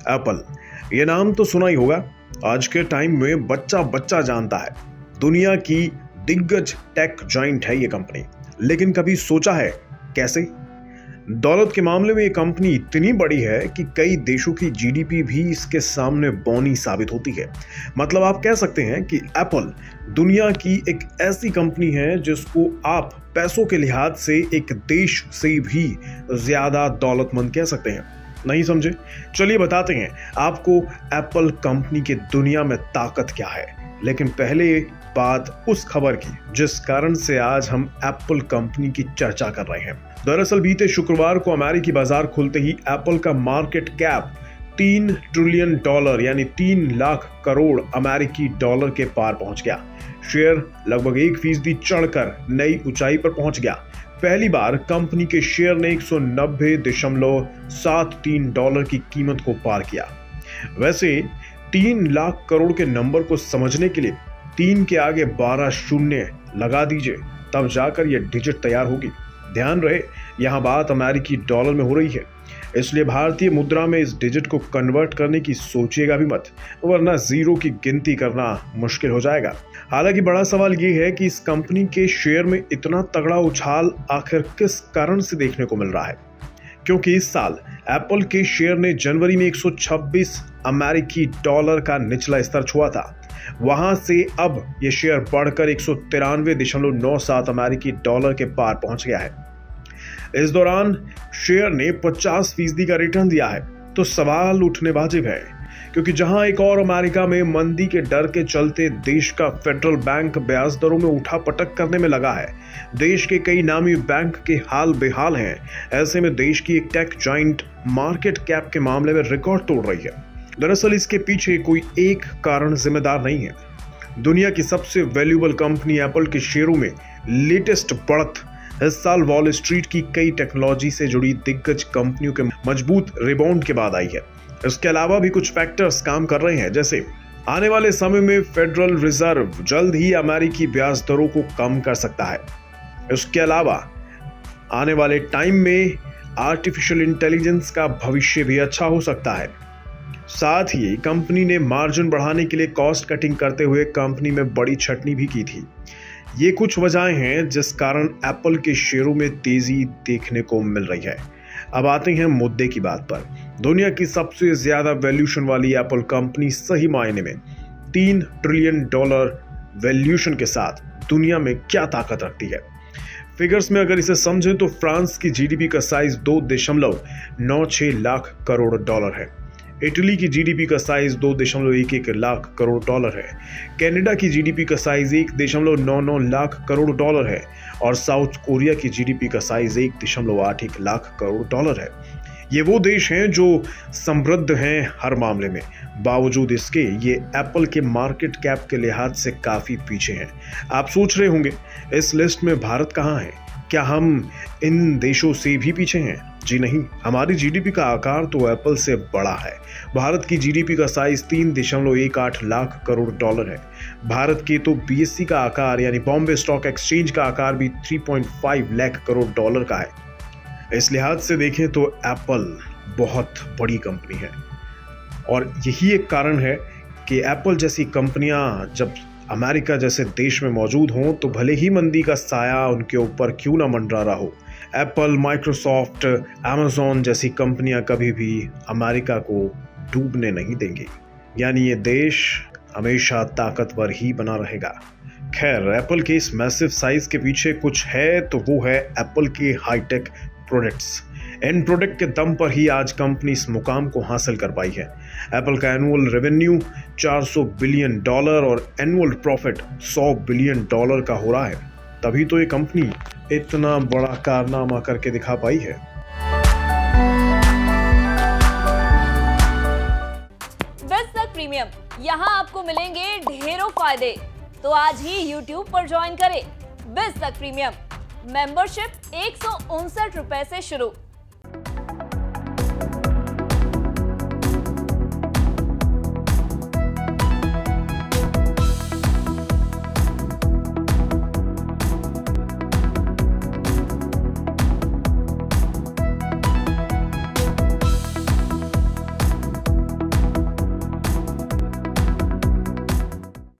Apple, ये नाम तो सुना ही होगा। आज के टाइम में बच्चा बच्चा जानता है। दुनिया की दिग्गज टेक जाइंट है ये कंपनी। लेकिन कभी सोचा है कैसे? दौलत के मामले में ये कंपनी इतनी बड़ी है कि कई देशों की जीडीपी भी इसके सामने बौनी साबित होती है। मतलब आप कह सकते हैं कि एप्पल दुनिया की एक ऐसी कंपनी है जिसको आप पैसों के लिहाज से एक देश से भी ज्यादा दौलतमंद कह सकते हैं। नहीं समझे? चलिए बताते हैं आपको एप्पल कंपनी की दुनिया में ताकत क्या है। लेकिन पहले बात उस खबर की जिस कारण से आज हम एप्पल कंपनी की चर्चा कर रहे हैं। दरअसल बीते शुक्रवार को अमेरिकी बाजार खुलते ही एप्पल का मार्केट कैप $3 ट्रिलियन यानी 3 लाख करोड़ अमेरिकी डॉलर के पार पहुंच गया। शेयर लगभग 1% चढ़कर नई ऊंचाई पर पहुंच गया। पहली बार कंपनी के शेयर ने $190.73 की कीमत को पार किया। वैसे 3 लाख करोड़ के नंबर को समझने के लिए 3 के आगे 12 शून्य लगा दीजिए, तब जाकर यह डिजिट तैयार होगी। ध्यान रहे यहां बात अमेरिकी डॉलर में हो रही है, इसलिए भारतीय मुद्रा में इस डिजिट को कन्वर्ट करने की सोचिएगा भी मत, वरना जीरो की गिनती करना मुश्किल हो जाएगा। हालांकि बड़ा सवाल यह है कि इस कंपनी के शेयर में इतना तगड़ा उछाल आखिर किस कारण से देखने को मिल रहा है। क्योंकि इस साल एप्पल के शेयर ने जनवरी में $126 का निचला स्तर छुआ था। वहां से अब यह शेयर बढ़कर $193.97 के पार पहुंच गया है। इस दौरान शेयर ने 50% का रिटर्न दिया है। तो सवाल उठने वाजिब है, क्योंकि जहां एक और अमेरिका में मंदी के डर के चलते देश का फेडरल बैंक ब्याज दरों में उठापटक करने में लगा है, देश के कई नामी बैंक के हाल बेहाल हैं। ऐसे में देश की एक टेक जाइंट मार्केट कैप के मामले में रिकॉर्ड तोड़ रही है। दरअसल इसके पीछे कोई एक कारण जिम्मेदार नहीं है। दुनिया की सबसे वैल्यूएबल कंपनी एप्पल के शेयरों में लेटेस्ट बढ़त इस साल वॉल स्ट्रीट की कई टेक्नोलॉजी से जुड़ी दिग्गज कंपनियों के मजबूत रिबाउंड के बाद आई है। इसके अलावा भी कुछ फैक्टर्स काम कर रहे हैं, जैसे आने वाले समय में फेडरल रिजर्व जल्द ही अमेरिकी ब्याज दरों को कम कर सकता है। इसके अलावा आने वाले टाइम में आर्टिफिशियल इंटेलिजेंस का भविष्य भी अच्छा हो सकता है। साथ ही कंपनी ने मार्जिन बढ़ाने के लिए कॉस्ट कटिंग करते हुए कंपनी में बड़ी छटनी भी की थी। ये कुछ वजहें हैं जिस कारण एप्पल के शेयरों में तेजी देखने को मिल रही है। अब आते हैं मुद्दे की बात पर। दुनिया की सबसे ज्यादा वैल्यूएशन वाली एप्पल कंपनी सही मायने में $3 ट्रिलियन वैल्यूएशन के साथ दुनिया में क्या ताकत रखती है। फिगर्स में अगर इसे समझें तो फ्रांस की जीडीपी का साइज $2.96 लाख करोड़ है। इटली की जीडीपी का साइज $2.11 लाख करोड़ है। कनाडा की जीडीपी का साइज $1.99 लाख करोड़ है और साउथ कोरिया की जीडीपी का साइज $1.81 लाख करोड़ है। ये वो देश हैं जो समृद्ध हैं हर मामले में। बावजूद इसके ये एप्पल के मार्केट कैप के लिहाज से काफी पीछे हैं। आप सोच रहे होंगे इस लिस्ट में भारत कहाँ है? क्या हम इन देशों से भी पीछे हैं? जी नहीं, हमारी जीडीपी का आकार तो एप्पल से बड़ा है। भारत की जीडीपी का साइज $3.18 लाख करोड़ है। भारत के तो बीएससी का आकार यानी बॉम्बे स्टॉक एक्सचेंज का आकार भी $3.5 लाख करोड़ का है। इस लिहाज से देखें तो एप्पल बहुत बड़ी कंपनी है और यही एक कारण है कि एप्पल जैसी कंपनियां जब अमेरिका जैसे देश में मौजूद हों तो भले ही मंदी का साया उनके ऊपर क्यों ना मंडरा रहा हो, एप्पल, माइक्रोसॉफ्ट, अमेज़न जैसी कंपनियां कभी भी अमेरिका को डूबने नहीं देंगी। यानी ये देश हमेशा ताकतवर ही बना रहेगा। खैर, एप्पल के इस मैसिव साइज के पीछे कुछ है तो वो है एप्पल के हाईटेक प्रोडक्ट्स। इन प्रोडक्ट के दम पर ही आज कंपनी इस मुकाम को हासिल कर पाई है। एप्पल का एनुअल रेवेन्यू $400 बिलियन और एनुअल प्रॉफिट $100 बिलियन का हो रहा है। तभी तो ये कंपनी इतना बड़ा कारनामा करके दिखा पाई है। बिज़नेस प्रीमियम, यहाँ आपको मिलेंगे ढेरों फायदे। तो आज ही YouTube पर ज्वाइन करें। बिज़नेस प्रीमियम मेंबरशिप ₹159 से शुरू।